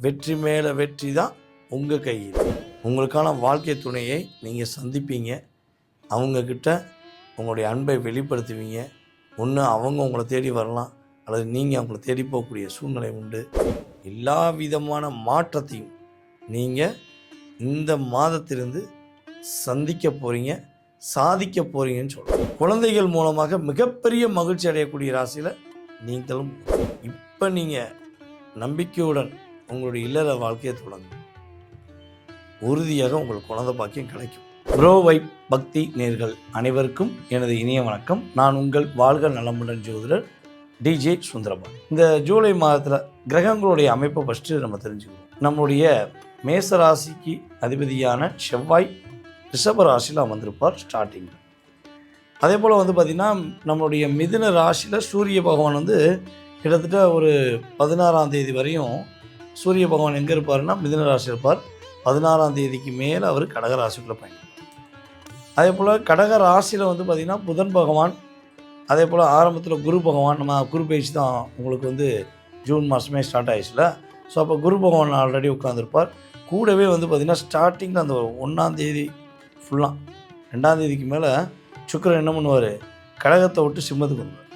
வெற்றி மேலே வெற்றி தான் உங்கள் கையில். உங்களுக்கான வாழ்க்கை துணையை நீங்கள் சந்திப்பீங்க. அவங்கக்கிட்ட உங்களுடைய அன்பை வெளிப்படுத்துவீங்க. ஒன்று அவங்க உங்களை தேடி வரலாம், அல்லது நீங்கள் அவங்கள தேடி போகக்கூடிய சூழ்நிலை உண்டு. எல்லா விதமான மாற்றத்தையும் நீங்கள் இந்த மாதத்திலிருந்து சந்திக்க போகிறீங்க, சாதிக்க போகிறீங்கன்னு சொல்கிறோம். குழந்தைகள் மூலமாக மிகப்பெரிய மகிழ்ச்சி அடையக்கூடிய ராசியில் நீங்களும். இப்போ நீங்கள் நம்பிக்கையுடன் உங்களுடைய இல்லற வாழ்க்கையை தொடங்க, உறுதியாக உங்களுக்கு குழந்தை பாக்கியம் கிடைக்கும். ப்ரோ வைப் பக்தி நேர்கள் அனைவருக்கும் எனது இனிய வணக்கம். நான் உங்கள் வாழ்க நலமுடன் ஜோதிடர் டிஜே சுந்தரபால். இந்த ஜூலை மாதத்தில் கிரகங்களுடைய அமைப்பை ஃபஸ்ட்டு நம்ம தெரிஞ்சுக்கணும். நம்மளுடைய மேச ராசிக்கு அதிபதியான செவ்வாய் ரிஷப ராசியில் அமர்ந்திருப்பார் ஸ்டார்டிங். அதே போல் பார்த்திங்கன்னா நம்மளுடைய மிதுன ராசியில் சூரிய பகவான் கிட்டத்தட்ட ஒரு 16ஆம் தேதி வரையும் சூரிய பகவான் எங்கே இருப்பார்னா மிதுன ராசி இருப்பார். 16ஆம் தேதிக்கு மேலே அவர் கடக ராசிக்குள்ளே பயணிப்பார். அதே போல் கடக ராசியில் பார்த்திங்கன்னா புதன் பகவான், அதே போல் ஆரம்பத்தில் குரு பகவான், நம்ம குரு பயிற்சி தான் உங்களுக்கு ஜூன் மாதமே ஸ்டார்ட் ஆகிடுச்சுல. ஸோ அப்போ குரு பகவான் ஆல்ரெடி உட்காந்துருப்பார். கூடவே பார்த்திங்கன்னா ஸ்டார்டிங்கில் அந்த 1ஆம் தேதி ஃபுல்லாக 2ஆம் தேதிக்கு மேலே சுக்கிரன் என்ன பண்ணுவார், கடகத்தை விட்டு சிம்மத்துக்கு வந்துடுவார்.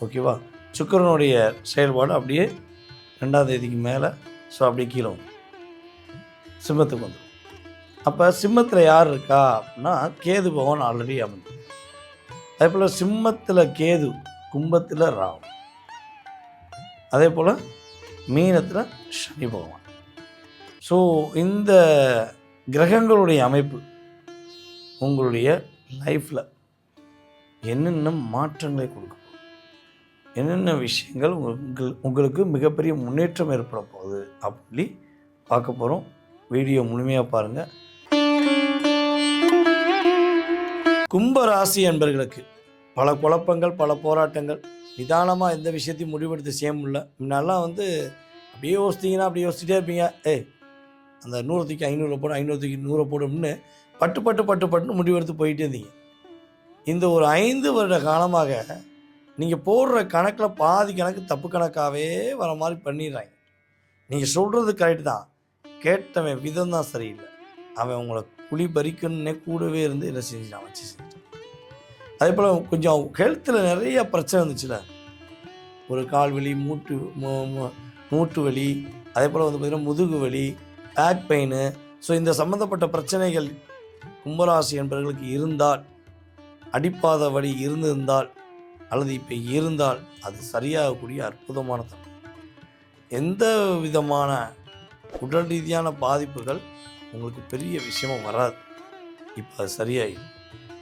ஓகேவா? சுக்கிரனுடைய செயல்பாடு அப்படியே 2ஆம் தேதிக்கு மேலே ஸோ அப்படியே கீழே வந்து சிம்மத்துக்கு வந்துடும். அப்போ சிம்மத்தில் யார் இருக்கா அப்படின்னா கேது பகவான் ஆல்ரெடி அமர்ந்து. அதே போல் சிம்மத்தில் கேது, கும்பத்தில் ராகு, அதே போல் மீனத்தில் சனி பகவான். ஸோ இந்த கிரகங்களுடைய அமைப்பு உங்களுடைய லைஃப்பில் என்னென்ன மாற்றங்களை கொடுக்கும், என்னென்ன விஷயங்கள் உங்களுக்கு மிகப்பெரிய முன்னேற்றம் ஏற்பட போகுது அப்படி பார்க்க போகிறோம். வீடியோ முழுமையாக பாருங்கள். கும்பராசி என்பர்களுக்கு பல குழப்பங்கள், பல போராட்டங்கள், நிதானமாக எந்த விஷயத்தையும் முடிவெடுத்து செய்ய முடியல. முன்னெல்லாம் அப்படியே யோசித்தீங்கன்னா அப்படியே யோசிச்சுட்டே இருப்பீங்க. அந்த 100க்கு 500 போடும், 500க்கு 100 போடும்னு பட்டு முடிவெடுத்து போயிட்டே இருந்தீங்க. இந்த ஒரு 5 வருட காலமாக நீங்கள் போடுற கணக்கில் பாதி கணக்கு தப்பு கணக்காகவே வர மாதிரி பண்ணிடுறாங்க. நீங்கள் சொல்கிறது கரெக்டு தான், கேட்டவன் விதம் தான் சரியில்லை. அவன் உங்களை குழி பறிக்கணுன்னே கூடவே இருந்து என்ன செஞ்சான் வச்சு செஞ்சான். அதே போல் கொஞ்சம் ஹெல்த்தில் நிறைய பிரச்சனை இருந்துச்சுல, ஒரு கால் வலி, மூட்டு வலி, அதே போல் பார்த்திங்கன்னா முதுகு வலி, பேக் பெயின். ஸோ இந்த சம்மந்தப்பட்ட பிரச்சனைகள் கும்பராசி என்பவர்களுக்கு இருந்தால், அடிப்பாத வலி இருந்திருந்தால் அல்லது இப்போ இருந்தால் அது சரியாகக்கூடிய அற்புதமான தன்மை. எந்த விதமான உடல் ரீதியான பாதிப்புகள் உங்களுக்கு பெரிய விஷயமும் வராது. இப்போ அது சரியாயிடும்.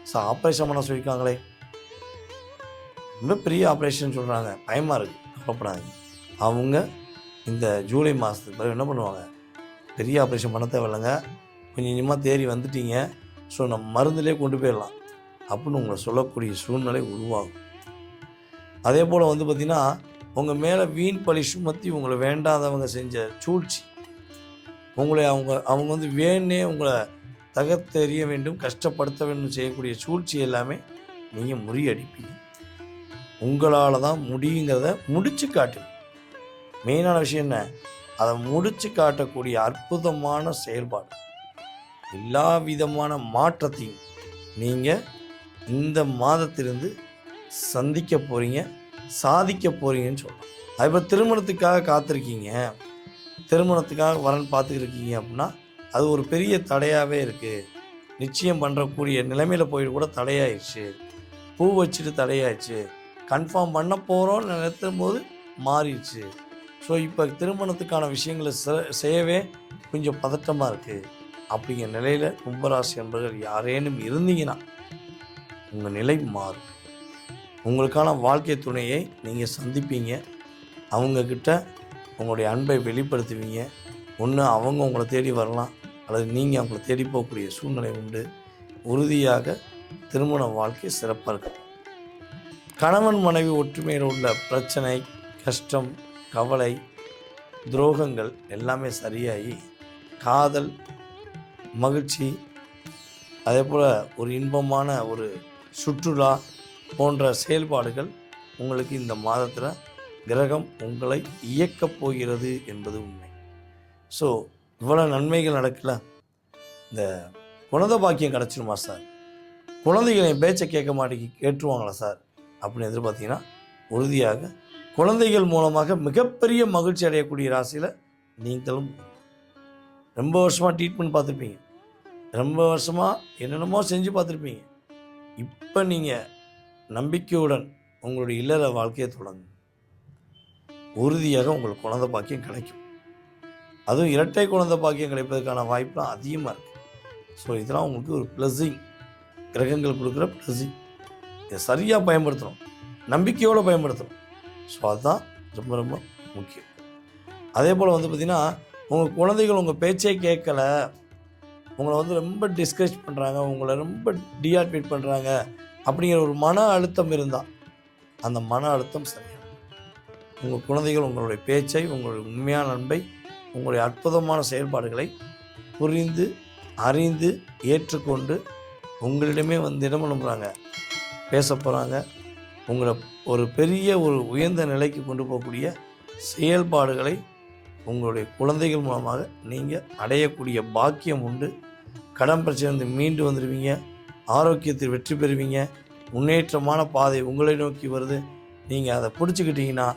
ஸோ ஆப்ரேஷன் பண்ண சொல்லியிருக்காங்களே, ரொம்ப பெரிய ஆப்ரேஷன் சொல்கிறாங்க, பயமாக இருக்குது, கவலைப்படாதீங்க. அவங்க இந்த ஜூலை மாதத்துக்கு பிறகு என்ன பண்ணுவாங்க, பெரிய ஆப்ரேஷன் பண்ண தேவையில்லைங்க, கொஞ்சம் கொஞ்சமாக தேறி வந்துட்டீங்க, ஸோ நம்ம மருந்துலேயே கொண்டு போயிடலாம் அப்படின்னு உங்களை சொல்லக்கூடிய சூழ்நிலை உருவாகும். அதே போல் பார்த்திங்கன்னா உங்கள் மேலே வீண் பழி சுமத்தி உங்களை வேண்டாதவங்க செஞ்ச சூழ்ச்சி, உங்களை அவங்க வேணே உங்களை தகர்த்தெறிய வேண்டும், கஷ்டப்படுத்த வேண்டும் செய்யக்கூடிய சூழ்ச்சி எல்லாமே நீங்கள் முறியடிப்பீங்க. உங்களால் தான் முடியுங்கிறத முடித்து காட்டுங்க. மெயினான விஷயம் என்ன, அதை முடித்து காட்டக்கூடிய அற்புதமான செயல்பாடு. எல்லா விதமான மாற்றத்தையும் நீங்கள் இந்த மாதத்திலிருந்து சந்திக்க போகிறீங்க, சாதிக்க போகிறீங்கன்னு சொல்லலாம். அதுபோல் திருமணத்துக்காக காத்திருக்கீங்க, திருமணத்துக்காக வரன் பார்த்துக்கிருக்கீங்க அப்படின்னா அது ஒரு பெரிய தடையாகவே இருக்குது. நிச்சயம் பண்ணுறக்கூடிய நிலைமையில் போயிட்டு கூட தடையாயிடுச்சு, பூ வச்சுட்டு தடையாயிடுச்சு, கன்ஃபார்ம் பண்ண போகிறோன்னு நினைத்தும் போது மாறிடுச்சு. ஸோ இப்போ திருமணத்துக்கான விஷயங்களை செய்யவே கொஞ்சம் பதட்டமாக இருக்குது. அப்படிங்கிற நிலையில் கும்பராசி என்பவர்கள் யாரேனும் இருந்தீங்கன்னா உங்கள் நிலை மாறும். உங்களுக்கான வாழ்க்கை துணையை நீங்கள் சந்திப்பீங்க. அவங்கக்கிட்ட உங்களுடைய அன்பை வெளிப்படுத்துவீங்க. ஒன்று அவங்க உங்களை தேடி வரலாம், அல்லது நீங்கள் அவங்கள தேடி போகக்கூடிய சூழ்நிலை உண்டு. உறுதியாக திருமண வாழ்க்கை சிறப்பாக இருக்கும். கணவன் மனைவி ஒற்றுமையில் உள்ள பிரச்சனை, கஷ்டம், கவலை, துரோகங்கள் எல்லாமே சரியாகி காதல், மகிழ்ச்சி, அதே போல் ஒரு இன்பமான ஒரு சுற்றுலா போன்ற செயல்பாடுகள் உங்களுக்கு இந்த மாதத்தில் கிரகம் உங்களை இயக்கப் போகிறது என்பது உண்மை. ஸோ இவ்வளோ நன்மைகள் நடக்கல. இந்த குழந்தை பாக்கியம் கிடச்சிருமா சார், குழந்தைகள் என் பேச்சை கேட்க மாட்டேங்கி கேட்டுருவாங்களா சார் அப்படின்னு எதிர்பார்த்தீங்கன்னா, உறுதியாக குழந்தைகள் மூலமாக மிகப்பெரிய மகிழ்ச்சி அடையக்கூடிய ராசியில் நீங்களும். ரொம்ப வருஷமாக ட்ரீட்மெண்ட் பார்த்துருப்பீங்க, ரொம்ப வருஷமாக என்னென்னமோ செஞ்சு பார்த்துருப்பீங்க. இப்போ நீங்கள் நம்பிக்கையுடன் உங்களுடைய இல்லற வாழ்க்கையை தொடங்க, உறுதியாக உங்களுக்கு குழந்தை பாக்கியம் கிடைக்கும். அதுவும் இரட்டை குழந்தை பாக்கியம் கிடைப்பதற்கான வாய்ப்புலாம் அதிகமாக இருக்குது. ஸோ இதெல்லாம் உங்களுக்கு ஒரு ப்ளஸ்ஸிங், கிரகங்கள் கொடுக்குற ப்ளஸ்ஸிங். இதை சரியாக பயன்படுத்தணும், நம்பிக்கையோடு பயன்படுத்தணும். ஸோ அதுதான் ரொம்ப ரொம்ப முக்கியம். அதே போல் பார்த்திங்கன்னா, உங்கள் குழந்தைகள் உங்கள் பேச்சே கேட்கல, உங்களை ரொம்ப டிஸ்கரேஜ் பண்ணுறாங்க, உங்களை ரொம்ப டிஆக்டிவேட் பண்ணுறாங்க அப்படிங்கிற ஒரு மன அழுத்தம் இருந்தால், அந்த மன அழுத்தம் சரியாக உங்கள் குழந்தைகள் உங்களுடைய பேச்சை, உங்களுடைய உண்மையான அன்பை, உங்களுடைய அற்புதமான செயல்பாடுகளை புரிந்து அறிந்து ஏற்றுக்கொண்டு உங்களிடமே இடம் பண்ணுறாங்க, பேச போகிறாங்க. உங்களை ஒரு பெரிய ஒரு உயர்ந்த நிலைக்கு கொண்டு போகக்கூடிய செயல்பாடுகளை உங்களுடைய குழந்தைகள் மூலமாக நீங்கள் அடையக்கூடிய பாக்கியம் உண்டு. கடன் பிரச்சனை மீண்டு வந்துடுவீங்க, ஆரோக்கியத்தில் வெற்றி பெறுவீங்க, முன்னேற்றமான பாதை உங்களை நோக்கி வருது. நீங்கள் அதை பிடிச்சிக்கிட்டீங்கன்னா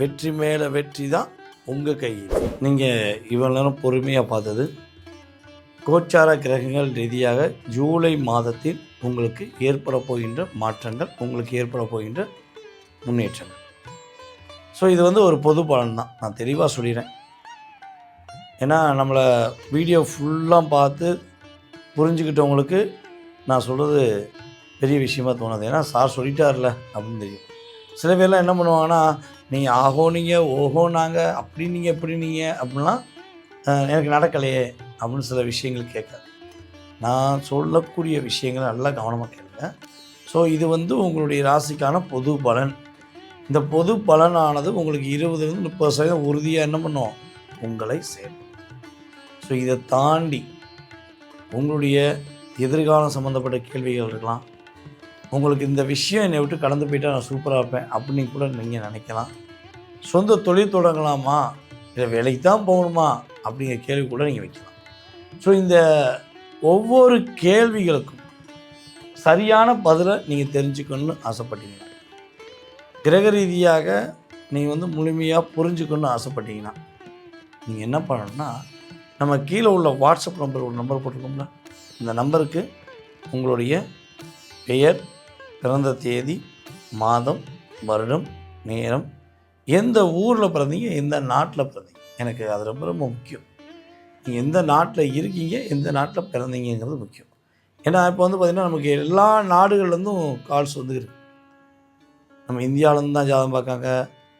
வெற்றி மேலே வெற்றி தான் உங்கள் கையில். நீங்கள் இவ்வளோ நேரம் பொறுமையாக பார்த்தது கோச்சார கிரகங்கள் ரீதியாக ஜூலை மாதத்தில் உங்களுக்கு ஏற்பட போகின்ற மாற்றங்கள், உங்களுக்கு ஏற்பட போகின்ற முன்னேற்றங்கள். ஸோ இது ஒரு பொது பலன் தான், நான் தெளிவாக சொல்லிடுறேன். ஏன்னா நம்மளை வீடியோ ஃபுல்லாக பார்த்து புரிஞ்சுக்கிட்டவங்களுக்கு நான் சொல்கிறது பெரிய விஷயமாக தோணுது. ஏன்னா சார் சொல்லிட்டார்ல அப்படின்னு தெரியும். சில பேர்லாம் என்ன பண்ணுவாங்கன்னா, நீங்கள் ஆகோனீங்க ஓஹோனாங்க அப்படி நீங்கள் எப்படி நீங்கள் அப்படின்லாம் எனக்கு நடக்கலையே அப்படின்னு சில விஷயங்கள் கேட்காது. நான் சொல்லக்கூடிய விஷயங்களை நல்லா கவனமாக கேளுங்க. ஸோ இது உங்களுடைய ராசிக்கான பொது பலன். இந்த பொது பலனானது உங்களுக்கு 20-30% உறுதியாக என்ன பண்ணும், உங்களை சேரும். ஸோ இதை தாண்டி உங்களுடைய எதிர்காலம் சம்மந்தப்பட்ட கேள்விகள் இருக்கலாம். உங்களுக்கு இந்த விஷயம் என்னை விட்டு கடந்து போயிட்டால் நான் சூப்பராக இருப்பேன் அப்படின்னு கூட நீங்கள் நினைக்கலாம். சொந்த தொழில் தொடங்கலாமா, இல்லை வேலைக்கு தான் போகணுமா அப்படிங்கிற கேள்வி கூட நீங்கள் வைக்கலாம். ஸோ இந்த ஒவ்வொரு கேள்விகளுக்கும் சரியான பதிலை நீங்கள் தெரிஞ்சுக்கணுன்னு ஆசைப்பட்டீங்கன்னா, கிரக ரீதியாக நீங்கள் முழுமையாக புரிஞ்சுக்கணுன்னு ஆசைப்பட்டீங்கன்னா, நீங்கள் என்ன பண்ணணும்னா, நம்ம கீழே உள்ள வாட்ஸ்அப் நம்பர், ஒரு நம்பர் போட்டிருக்கோம்ல, இந்த நம்பருக்கு உங்களுடைய பெயர், பிறந்த தேதி, மாதம், வருடம், நேரம், எந்த ஊரில் பிறந்தீங்க, எந்த நாட்டில் பிறந்தீங்க, எனக்கு அது ரொம்ப ரொம்ப முக்கியம். நீங்கள் எந்த நாட்டில் இருக்கீங்க, எந்த நாட்டில் பிறந்தீங்கிறது முக்கியம். ஏன்னா இப்போ பார்த்திங்கன்னா நமக்கு எல்லா நாடுகள்லேருந்தும் கால்ஸ் இருக்குது. நம்ம இந்தியாவிலேருந்து தான் ஜாதகம் பார்க்காங்க,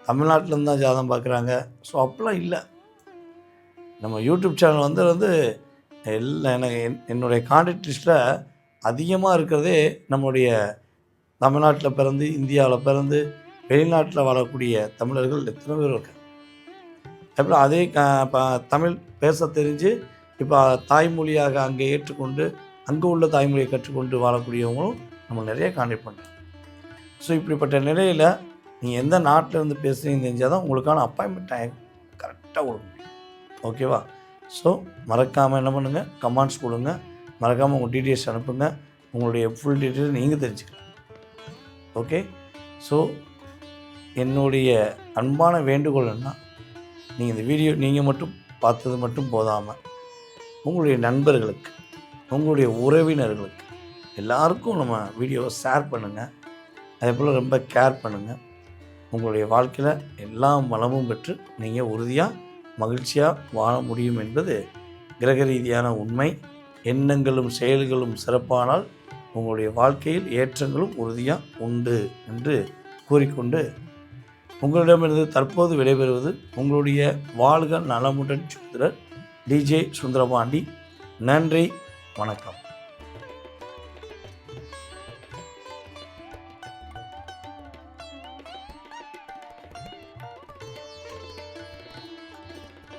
தமிழ்நாட்டிலேருந்து தான் ஜாதகம் பார்க்குறாங்க. ஸோ அப்படிலாம் இல்லை. நம்ம யூடியூப் சேனல் எல்லாம் எனக்கு என்னுடைய கான்டாக்ட் லிஸ்ட்டில் அதிகமாக இருக்கிறதே நம்மளுடைய தமிழ்நாட்டில் பிறந்து, இந்தியாவில் பிறந்து, வெளிநாட்டில் வாழக்கூடிய தமிழர்கள் எத்தனை பேர் இருக்காங்க. அப்புறம் அதே தமிழ் பேச தெரிஞ்சு இப்போ தாய்மொழியாக அங்கே ஏற்றுக்கொண்டு அங்கே உள்ள தாய்மொழியை கற்றுக்கொண்டு வாழக்கூடியவங்களும் நம்ம நிறைய கான்டாக்ட் பண்ணுறோம். ஸோ இப்படிப்பட்ட நிலையில் நீங்கள் எந்த நாட்டில் இருந்து பேசுகிறீங்கன்னு தெரிஞ்சால் தான் உங்களுக்கான அப்பாயின்மெண்ட் டைம் கரெக்டாக கொடுக்க முடியும். ஓகேவா? ஸோ மறக்காமல் என்ன பண்ணுங்கள், கமெண்ட்ஸ் கொடுங்க, மறக்காமல் உங்கள் டீட்டெயில்ஸ் அனுப்புங்க, உங்களுடைய ஃபுல் டீட்டெயில்ஸ் நீங்கள் தெரிஞ்சுக்கலாம். ஓகே? ஸோ என்னுடைய அன்பான வேண்டுகோள் என்ன, நீங்கள் இந்த வீடியோ நீங்கள் மட்டும் பார்த்தது மட்டும் போதாமல் உங்களுடைய நண்பர்களுக்கு, உங்களுடைய உறவினர்களுக்கு எல்லாருக்கும் நம்ம வீடியோவை ஷேர் பண்ணுங்கள். அதே போல் ரொம்ப கேர் பண்ணுங்கள். உங்களுடைய வாழ்க்கையில் எல்லா வளமும் பெற்று நீங்கள் உறுதியாக மகிழ்ச்சியாக வாழ முடியும் என்பது கிரக ரீதியான உண்மை. எண்ணங்களும் செயல்களும் சிறப்பானால் உங்களுடைய வாழ்க்கையில் ஏற்றங்களும் உறுதியாக உண்டு என்று கூறிக்கொண்டு உங்களிடமிருந்து தற்போது விடைபெறுவது உங்களுடைய வாழ்க நலமுடன் சுந்தரர் DJ சுந்தரபாண்டி. நன்றி, வணக்கம்.